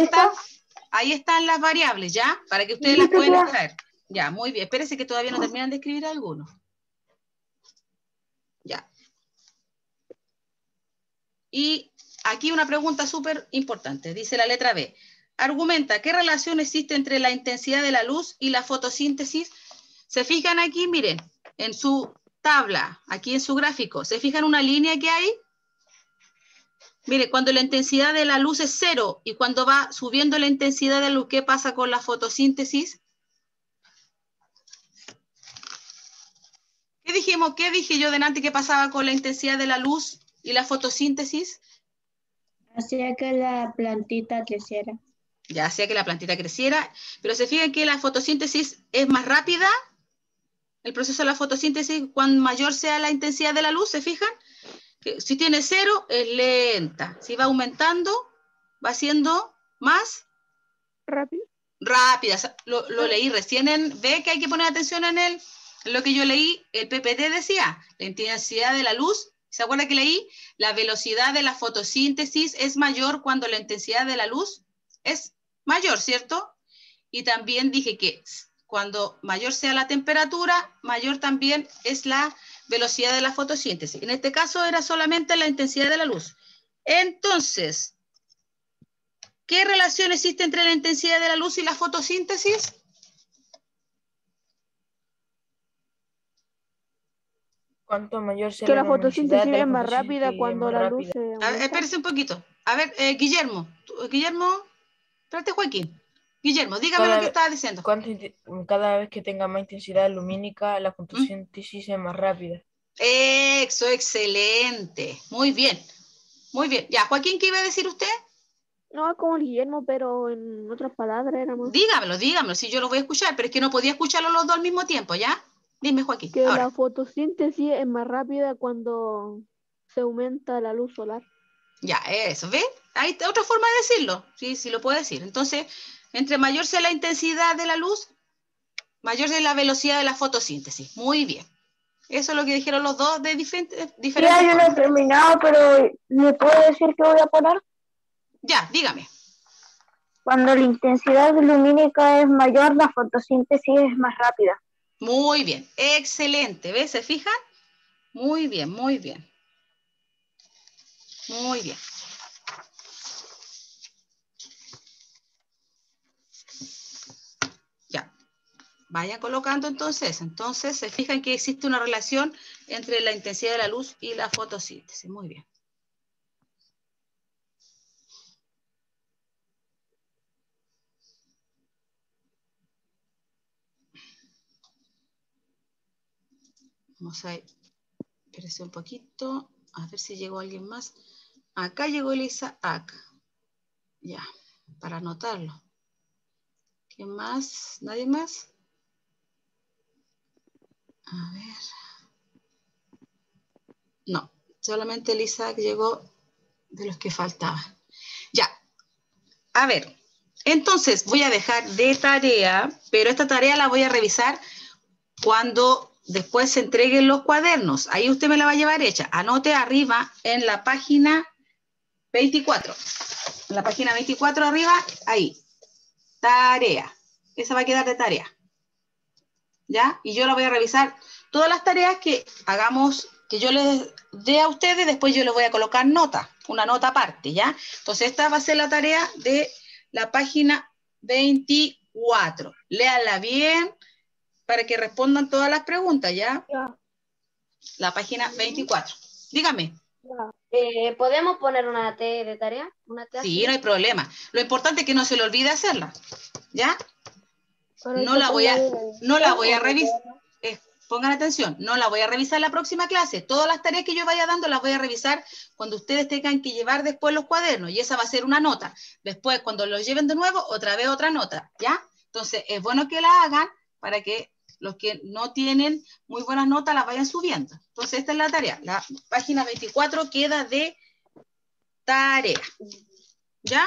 están las variables, ¿ya? Para que ustedes las puedan extraer. Ya, muy bien. Espérense que todavía no terminan de escribir algunos. Ya. Y aquí una pregunta súper importante. Dice la letra B. Argumenta, ¿qué relación existe entre la intensidad de la luz y la fotosíntesis? ¿Se fijan aquí? Miren, en su tabla, aquí en su gráfico, ¿se fijan una línea que hay? Mire, cuando la intensidad de la luz es 0 y cuando va subiendo la intensidad de la luz, ¿qué pasa con la fotosíntesis? ¿Qué dije yo delante que pasaba con la intensidad de la luz y la fotosíntesis? Hacía que la plantita creciera. Ya, hacía que la plantita creciera, pero se fijan que la fotosíntesis es más rápida. El proceso de la fotosíntesis, cuanto mayor sea la intensidad de la luz, ¿se fijan? Que si tiene 0, es lenta. Si va aumentando, va siendo más rápida. Lo leí recién. ¿Ve que hay que poner atención en el Lo que yo leí, el PPT decía, la intensidad de la luz, ¿se acuerda que leí? La velocidad de la fotosíntesis es mayor cuando la intensidad de la luz es mayor, ¿cierto? Y también dije que cuando mayor sea la temperatura, mayor también es la velocidad de la fotosíntesis. En este caso era solamente la intensidad de la luz. Entonces, ¿qué relación existe entre la intensidad de la luz y la fotosíntesis? Cuanto mayor sea la fotosíntesis es más rápida cuando la luz se aumenta. A ver, espérese un poquito. A ver, Guillermo, espérate, Joaquín. Guillermo, dígame lo que estaba diciendo. Cada vez que tenga más intensidad lumínica, la fotosíntesis es más rápida. Eso, excelente. Muy bien. Muy bien. Ya, Joaquín, ¿qué iba a decir usted? No, como Guillermo, pero en otras palabras era más. Dígamelo, si yo lo voy a escuchar, pero es que no podía escucharlo los dos al mismo tiempo, ¿ya? Dime, Joaquín. Que ahora, la fotosíntesis es más rápida cuando se aumenta la luz solar. Ya, eso, ¿ves? Hay otra forma de decirlo, sí lo puedo decir. Entonces, entre mayor sea la intensidad de la luz, mayor sea la velocidad de la fotosíntesis. Muy bien. Eso es lo que dijeron los dos de diferentes formas. Yo no he terminado, pero ¿me puede decir qué voy a poner? Ya, dígame. Cuando la intensidad lumínica es mayor, la fotosíntesis es más rápida. Muy bien, excelente. ¿Ves? ¿Se fijan? Muy bien, muy bien. Muy bien. Ya. Vaya colocando entonces. Entonces, se fijan que existe una relación entre la intensidad de la luz y la fotosíntesis. Muy bien. Vamos a ver. Espérese un poquito. A ver si llegó alguien más. Acá llegó Elisa. Acá. Ya. Para anotarlo. ¿Qué más? ¿Nadie más? A ver. No. Solamente Elisa llegó de los que faltaban. Ya. A ver. Entonces voy a dejar de tarea, pero esta tarea la voy a revisar cuando después se entreguen los cuadernos. Ahí usted me la va a llevar hecha. Anote arriba en la página 24. En la página 24 arriba, ahí. Tarea. Esa va a quedar de tarea. ¿Ya? Y yo la voy a revisar. Todas las tareas que hagamos, que yo les dé a ustedes, después yo les voy a colocar nota. Una nota aparte, ¿ya? Entonces esta va a ser la tarea de la página 24. Léala bien para que respondan todas las preguntas, ¿ya? La página 24. Dígame. ¿Podemos poner una T de tarea? Sí, no hay problema. Lo importante es que no se le olvide hacerla, ¿ya? No la voy a revisar. Pongan atención, no la voy a revisar la próxima clase. Todas las tareas que yo vaya dando las voy a revisar cuando ustedes tengan que llevar después los cuadernos, y esa va a ser una nota. Después, cuando los lleven de nuevo, otra vez otra nota, ¿ya? Entonces, es bueno que la hagan para que los que no tienen muy buenas notas las vayan subiendo. Entonces, esta es la tarea. La página 24 queda de tarea, ¿ya?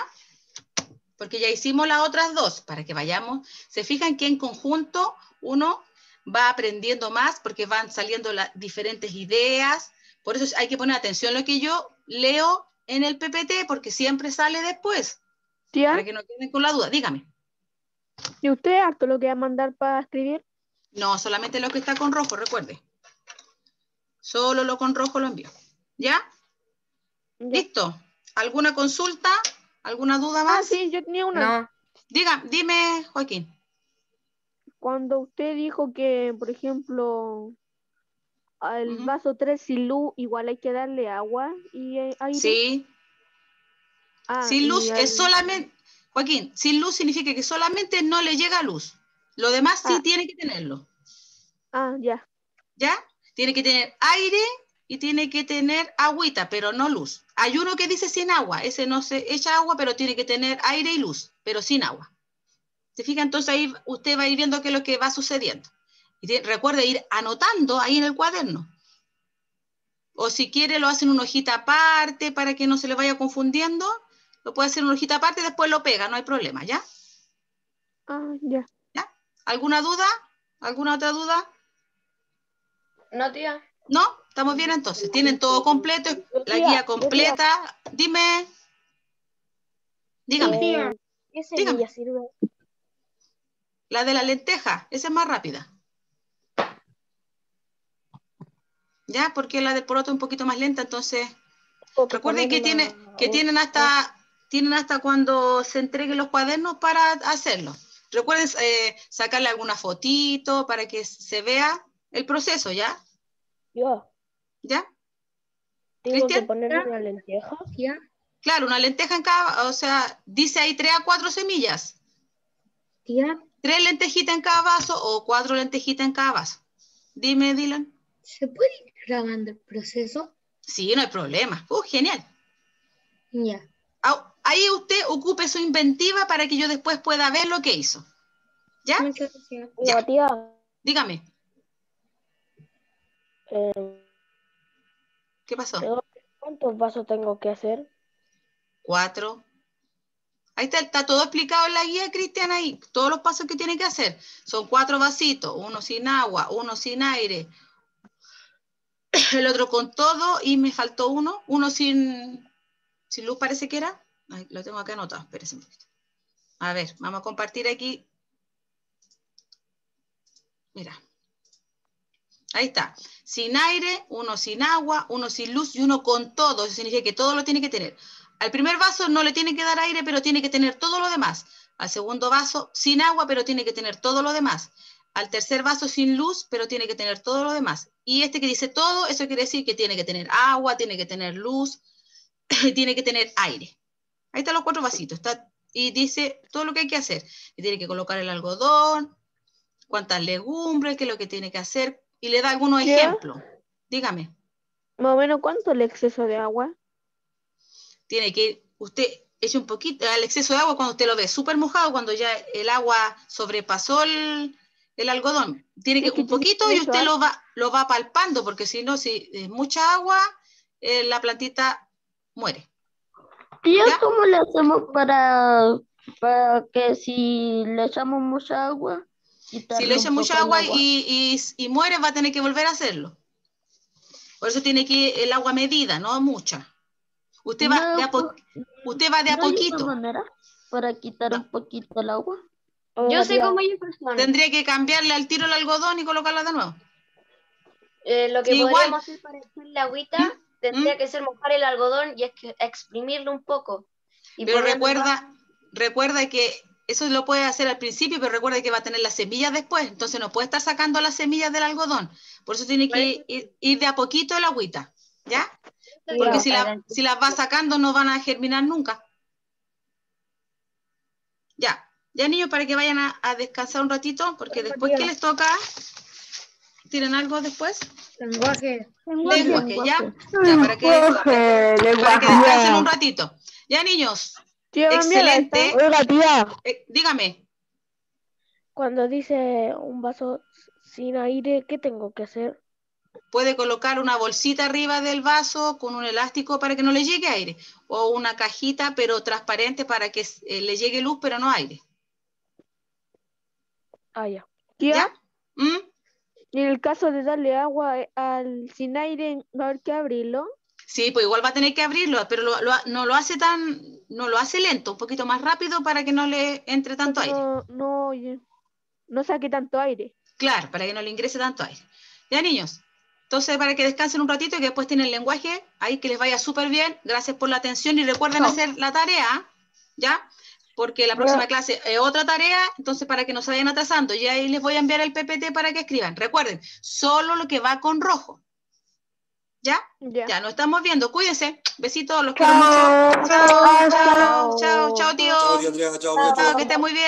Porque ya hicimos las otras dos, para que vayamos. Se fijan que en conjunto uno va aprendiendo más porque van saliendo las diferentes ideas. Por eso hay que poner atención a lo que yo leo en el PPT, porque siempre sale después. ¿Tía? Para que no queden con la duda. Dígame. ¿Y usted harto lo que va a mandar para escribir? No, solamente lo que está con rojo, recuerde. Solo lo con rojo lo envío. ¿Ya? ¿Listo? ¿Alguna consulta? ¿Alguna duda más? Sí, yo tenía una. No. Dime, Joaquín. Cuando usted dijo que, por ejemplo, al vaso 3 sin luz, igual hay que darle agua y aire. Sí. Sin luz es solamente, Joaquín, sin luz significa que solamente no le llega luz. Lo demás sí tiene que tenerlo. Ya. ¿Ya? Tiene que tener aire y tiene que tener agüita, pero no luz. Hay uno que dice sin agua, ese no se echa agua, pero tiene que tener aire y luz, pero sin agua. ¿Se fija? Entonces ahí usted va a ir viendo qué es lo que va sucediendo. Y recuerde ir anotando ahí en el cuaderno. O si quiere lo hace en una hojita aparte para que no se le vaya confundiendo. Lo puede hacer en una hojita aparte y después lo pega, no hay problema, ¿ya? Ya. ¿Ya? ¿Alguna duda? ¿Alguna otra duda? No, tía. ¿No? ¿Estamos bien entonces? ¿Tienen todo completo? ¿La guía completa? Dime. Dígame. ¿Qué semilla sirve? La de la lenteja, esa es más rápida. ¿Ya? Porque la del poroto es un poquito más lenta, entonces... Recuerden que tienen hasta cuando se entreguen los cuadernos para hacerlo. Recuerden sacarle alguna fotito para que se vea el proceso, ¿ya? ¿Ya? ¿Tengo que ponerle una lenteja? ¿Ya? Claro, una lenteja en cada, o sea, dice ahí 3 a 4 semillas. Tía. 3 lentejitas en cada vaso o 4 lentejitas en cada vaso. Dime, Dylan. ¿Se puede ir grabando el proceso? Sí, no hay problema. Genial. Ya. Ahí usted ocupe su inventiva para que yo después pueda ver lo que hizo. ¿Ya? Muchas gracias. Ya. Tía. Dígame. ¿Qué pasó? ¿Cuántos vasos tengo que hacer? 4. Ahí está todo explicado en la guía, Cristian, ahí. Todos los pasos que tiene que hacer. Son 4 vasitos. Uno sin agua, uno sin aire. El otro con todo y me faltó uno. Uno sin luz parece que era. Ay, lo tengo acá anotado. Espérense un poquito. A ver, vamos a compartir aquí. Mira. Ahí está. Sin aire, uno sin agua, uno sin luz y uno con todo. Eso significa que todo lo tiene que tener. Al primer vaso no le tiene que dar aire, pero tiene que tener todo lo demás. Al segundo vaso sin agua, pero tiene que tener todo lo demás. Al tercer vaso sin luz, pero tiene que tener todo lo demás. Y este que dice todo, eso quiere decir que tiene que tener agua, tiene que tener luz, tiene que tener aire. Ahí están los 4 vasitos. Y dice todo lo que hay que hacer. Y tiene que colocar el algodón, cuántas legumbres, qué es lo que tiene que hacer. Y le da algunos ejemplos. Dígame. Más o menos, ¿cuánto es el exceso de agua? Tiene que usted eche un poquito al exceso de agua cuando usted lo ve súper mojado, cuando ya el agua sobrepasó el algodón. Tiene que un poquito y usted lo va palpando, porque si no, si es mucha agua, la plantita muere. Tía, ¿cómo le hacemos para que si le echamos mucha agua? Si le echa mucha agua y muere, va a tener que volver a hacerlo. Por eso tiene que el agua medida, no mucha. Usted va de a poquito. ¿No hay manera para quitar un poquito el agua? Yo sé cómo hay personas. Tendría que cambiarle al tiro el algodón y colocarla de nuevo. Lo que podríamos hacer para echarle agüita tendría que ser mojar el algodón y exprimirlo un poco. Pero recuerda que eso lo puede hacer al principio, pero recuerda que va a tener las semillas después. Entonces no puede estar sacando las semillas del algodón. Por eso tiene que ir de a poquito el agüita. ¿Ya? Porque si las va sacando no van a germinar nunca. Ya niños, para que vayan a descansar un ratito, porque después, ¿qué les toca? ¿Tienen algo después? Lenguaje, ya para que descansen un ratito. Ya niños, excelente. Oiga, tía. Dígame. Cuando dice un vaso sin aire, ¿qué tengo que hacer? Puede colocar una bolsita arriba del vaso con un elástico para que no le llegue aire, o una cajita pero transparente para que le llegue luz pero no aire. Ya. ¿Ya? Y en el caso de darle agua sin aire, ¿va a haber que abrirlo? Sí, pues igual va a tener que abrirlo, pero no lo hace lento, un poquito más rápido para que no le entre tanto aire. No saque tanto aire. Claro, para que no le ingrese tanto aire. Ya niños, entonces para que descansen un ratito y que después tienen el lenguaje, ahí que les vaya súper bien, gracias por la atención y recuerden hacer la tarea, ¿ya? Porque la próxima clase es otra tarea, entonces para que no se vayan atrasando, y ahí les voy a enviar el PPT para que escriban. Recuerden, solo lo que va con rojo. ¿Ya? Ya, nos estamos viendo. Cuídense. Besitos, los quiero mucho. Chao, tío. Chao, tía Andrea. Chao, que esté muy bien.